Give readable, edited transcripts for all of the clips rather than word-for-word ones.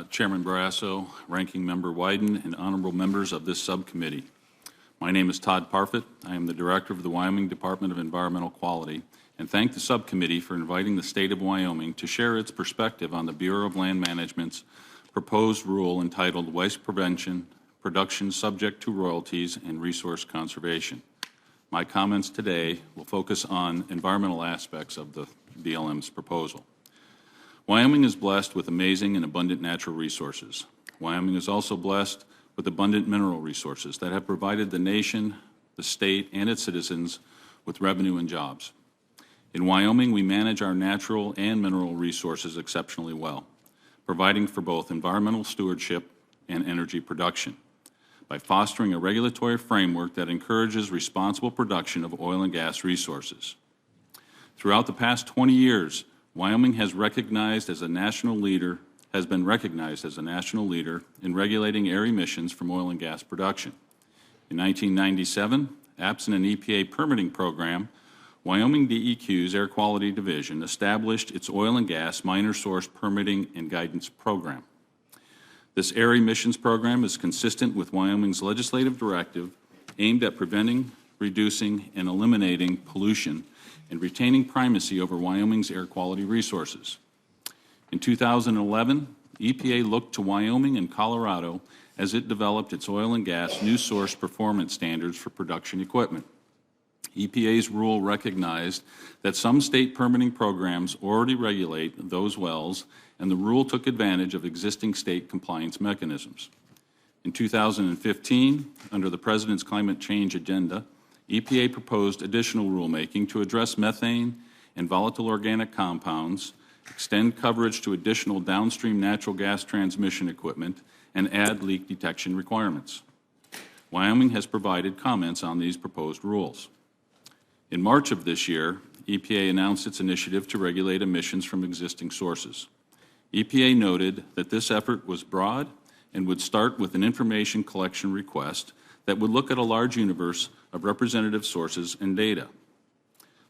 Chairman Barrasso, Ranking Member Wyden, and honorable members of this subcommittee. My name is Todd Parfitt. I am the Director of the Wyoming Department of Environmental Quality, and thank the subcommittee for inviting the state of Wyoming to share its perspective on the Bureau of Land Management's proposed rule entitled Waste Prevention, Production Subject to Royalties, and Resource Conservation. My comments today will focus on environmental aspects of the BLM's proposal. Wyoming is blessed with amazing and abundant natural resources. Wyoming is also blessed with abundant mineral resources that have provided the nation, the state, and its citizens with revenue and jobs. In Wyoming, we manage our natural and mineral resources exceptionally well, providing for both environmental stewardship and energy production by fostering a regulatory framework that encourages responsible production of oil and gas resources. Throughout the past 20 years, Wyoming has been recognized as a national leader in regulating air emissions from oil and gas production. In 1997, absent an EPA permitting program, Wyoming DEQ's Air Quality Division established its oil and gas minor source permitting and guidance program. This air emissions program is consistent with Wyoming's legislative directive aimed at preventing, reducing, and eliminating pollution and retaining primacy over Wyoming's air quality resources. In 2011, EPA looked to Wyoming and Colorado as it developed its oil and gas new source performance standards for production equipment. EPA's rule recognized that some state permitting programs already regulate those wells, and the rule took advantage of existing state compliance mechanisms. In 2015, under the President's climate change agenda, EPA proposed additional rulemaking to address methane and volatile organic compounds, extend coverage to additional downstream natural gas transmission equipment, and add leak detection requirements. Wyoming has provided comments on these proposed rules. In March of this year, EPA announced its initiative to regulate emissions from existing sources. EPA noted that this effort was broad and would start with an information collection request that would look at a large universe of representative sources and data.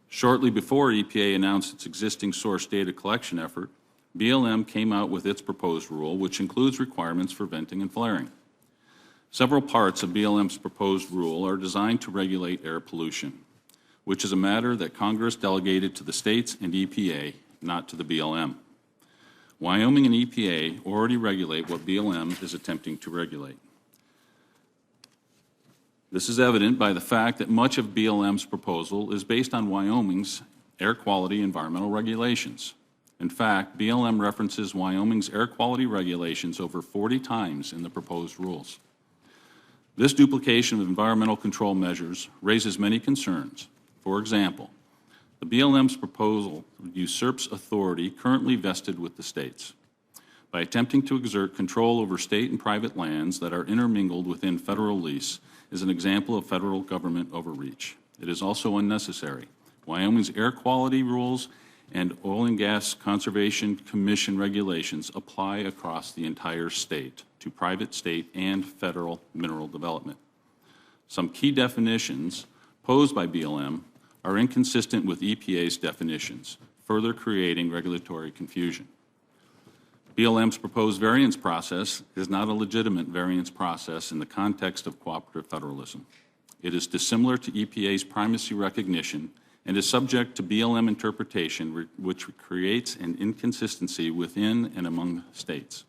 Shortly before EPA announced its existing source data collection effort, BLM came out with its proposed rule, which includes requirements for venting and flaring. Several parts of BLM's proposed rule are designed to regulate air pollution, which is a matter that Congress delegated to the states and EPA, not to the BLM. Wyoming and EPA already regulate what BLM is attempting to regulate. This is evident by the fact that much of BLM's proposal is based on Wyoming's air quality environmental regulations. In fact, BLM references Wyoming's air quality regulations over 40 times in the proposed rules. This duplication of environmental control measures raises many concerns. For example, the BLM's proposal usurps authority currently vested with the states. By attempting to exert control over state and private lands that are intermingled within federal lease is an example of federal government overreach. It is also unnecessary. Wyoming's air quality rules and Oil and Gas Conservation Commission regulations apply across the entire state to private, state, and federal mineral development. Some key definitions posed by BLM are inconsistent with EPA's definitions, further creating regulatory confusion. BLM's proposed variance process is not a legitimate variance process in the context of cooperative federalism. It is dissimilar to EPA's primacy recognition and is subject to BLM interpretation, which creates an inconsistency within and among states.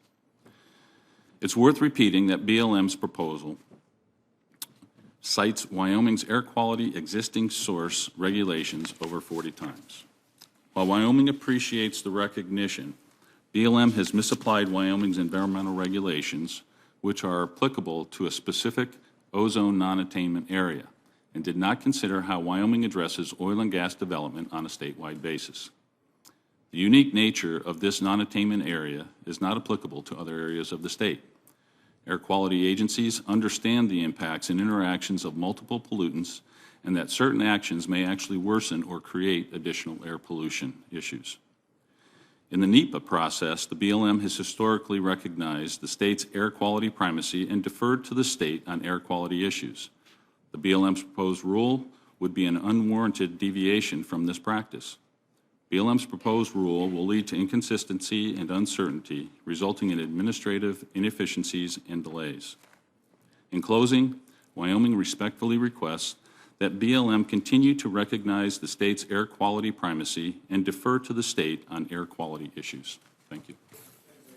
It's worth repeating that BLM's proposal cites Wyoming's air quality existing source regulations over 40 times. While Wyoming appreciates the recognition, BLM has misapplied Wyoming's environmental regulations, which are applicable to a specific ozone non-attainment area, and did not consider how Wyoming addresses oil and gas development on a statewide basis. The unique nature of this non-attainment area is not applicable to other areas of the state. Air quality agencies understand the impacts and interactions of multiple pollutants and that certain actions may actually worsen or create additional air pollution issues. In the NEPA process, the BLM has historically recognized the state's air quality primacy and deferred to the state on air quality issues. The BLM's proposed rule would be an unwarranted deviation from this practice. BLM's proposed rule will lead to inconsistency and uncertainty, resulting in administrative inefficiencies and delays. In closing, Wyoming respectfully requests that BLM continue to recognize the state's air quality primacy and defer to the state on air quality issues. Thank you.